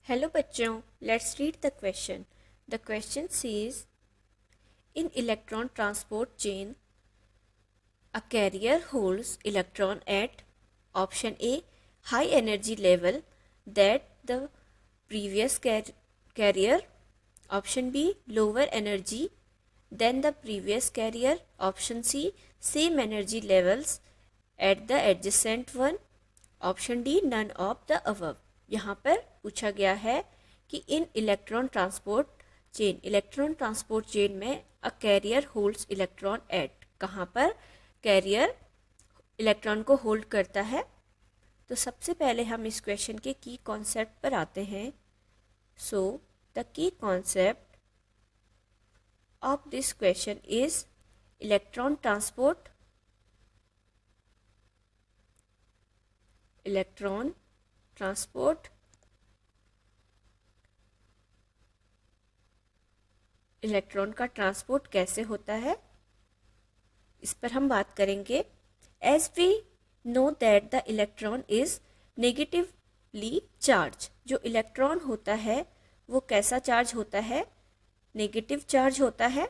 Hello बच्चों, let's read the question. The question says in electron transport chain a carrier holds electron at option A high energy level that the previous carrier, option B lower energy than the previous carrier, option C same energy levels at the adjacent one, option D none of the above. यहाँ पर पूछा गया है कि इन electron transport chain में अ career holds electron eight, कहाँ पर career electron को होल्ड करता है. तो सबसे पहले हम इस क्वेश्चन के की कॉन्सेप्ट पर आते हैं. So the key concept of this question is electron transport electron का ट्रांसपोर्ट कैसे होता है, इस पर हम बात करेंगे. As we know that the electron is negatively charge. जो इलेक्ट्रॉन होता है वो कैसा चार्ज होता है, नेगेटिव चार्ज होता है.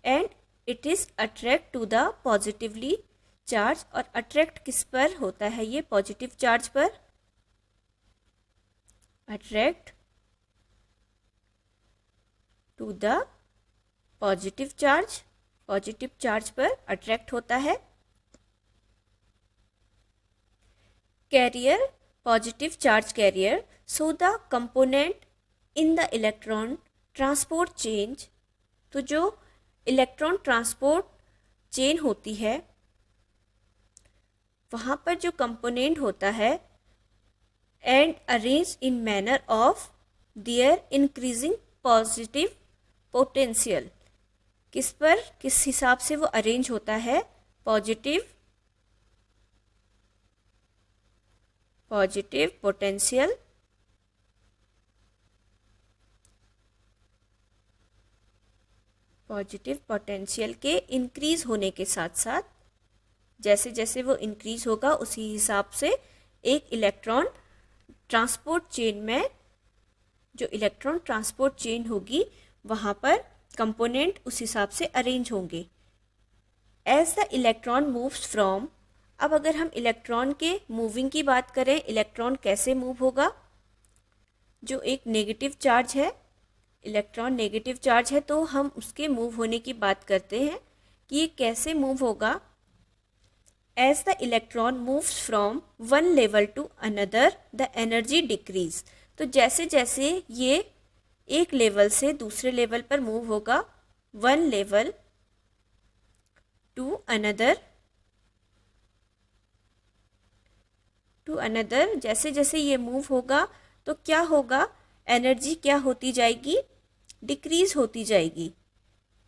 And it is attract to the positively charge. और अट्रैक्ट किस पर होता है, ये पॉजिटिव चार्ज पर. Attract to the positive charge पर अट्रैक्ट होता है. Carrier, positive charge carrier. So the component in the electron transport chain. तो जो इलेक्ट्रॉन ट्रांसपोर्ट चेन होती है वहाँ पर जो कंपोनेंट होता है and arrange in manner of their increasing positive potential. किस हिसाब से वो अरेंज होता है, पॉजिटिव पोटेंशियल. पॉजिटिव पोटेंशियल के इंक्रीज होने के साथ साथ जैसे जैसे वो इंक्रीज होगा उसी हिसाब से एक इलेक्ट्रॉन ट्रांसपोर्ट चेन में, जो इलेक्ट्रॉन ट्रांसपोर्ट चेन होगी वहाँ पर कंपोनेंट उस हिसाब से अरेंज होंगे. As the electron moves from. अब अगर हम इलेक्ट्रॉन के मूविंग की बात करें, इलेक्ट्रॉन कैसे मूव होगा. जो एक नेगेटिव चार्ज है, इलेक्ट्रॉन नेगेटिव चार्ज है, तो हम उसके मूव होने की बात करते हैं कि ये कैसे मूव होगा. As the electron moves from one level to another, the energy decrease. तो जैसे जैसे ये एक लेवल से दूसरे लेवल पर मूव होगा, वन लेवल टू अनदर, जैसे जैसे ये मूव होगा तो क्या होगा, एनर्जी क्या होती जाएगी, डिक्रीज होती जाएगी.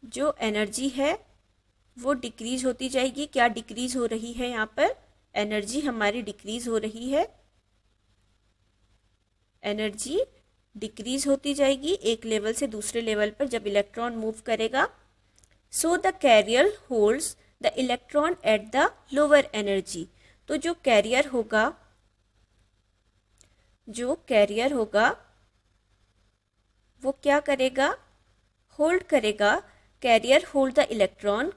जो एनर्जी है वो डिक्रीज होती जाएगी. क्या डिक्रीज हो रही है, यहाँ पर एनर्जी हमारी डिक्रीज हो रही है. एनर्जी डिक्रीज होती जाएगी एक लेवल से दूसरे लेवल पर जब इलेक्ट्रॉन मूव करेगा. So the carrier holds the electron at the lower energy. तो जो कैरियर होगा वो क्या करेगा, होल्ड करेगा. कैरियर होल्ड द इलेक्ट्रॉन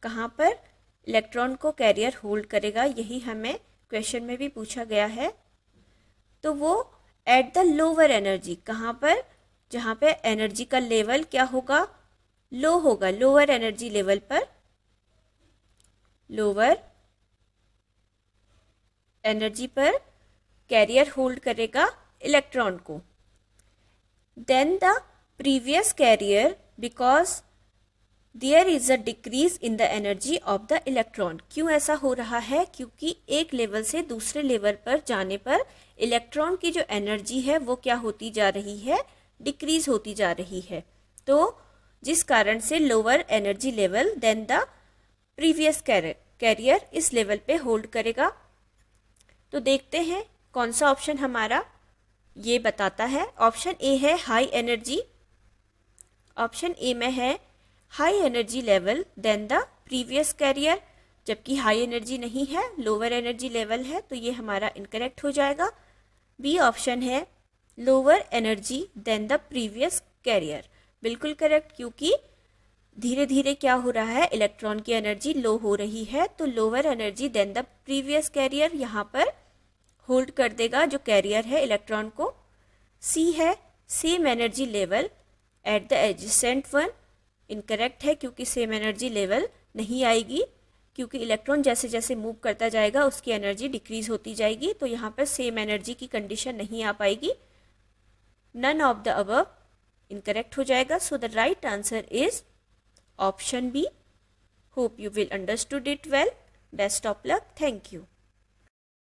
कहाँ पर, इलेक्ट्रॉन को कैरियर होल्ड करेगा. यही हमें क्वेश्चन में भी पूछा गया है. तो वो एट द लोअर एनर्जी, कहाँ पर, जहाँ पे एनर्जी का लेवल क्या होगा, लो होगा. लोअर एनर्जी लेवल पर, लोअर एनर्जी पर कैरियर होल्ड करेगा इलेक्ट्रॉन को. Than the previous carrier, because there is a decrease in the energy of the electron. क्यों ऐसा हो रहा है, क्योंकि एक लेवल से दूसरे लेवल पर जाने पर इलेक्ट्रॉन की जो एनर्जी है वो क्या होती जा रही है, डिक्रीज होती जा रही है. तो जिस कारण से lower energy level than the previous carrier इस लेवल पे होल्ड करेगा. तो देखते हैं कौन सा ऑप्शन हमारा ये बताता है. ऑप्शन ए है हाई एनर्जी. ऑप्शन ए में है high energy level than the previous carrier. जबकि हाई एनर्जी नहीं है, लोअर एनर्जी लेवल है, तो ये हमारा इनकरेक्ट हो जाएगा। बी ऑप्शन है lower energy than the previous carrier, बिल्कुल करेक्ट, क्योंकि धीरे धीरे क्या हो रहा है, इलेक्ट्रॉन की एनर्जी लो हो रही है, तो lower energy than the previous carrier यहाँ पर होल्ड कर देगा जो कैरियर है इलेक्ट्रॉन को। सी है same energy level at the adjacent one, incorrect है क्योंकि सेम एनर्जी लेवल नहीं आएगी, क्योंकि इलेक्ट्रॉन जैसे जैसे मूव करता जाएगा उसकी एनर्जी डिक्रीज होती जाएगी, तो यहाँ पर सेम एनर्जी की कंडीशन नहीं आ पाएगी। None of the above incorrect हो जाएगा। So the right answer is option B. Hope you will understood it well. Best of luck. Thank you.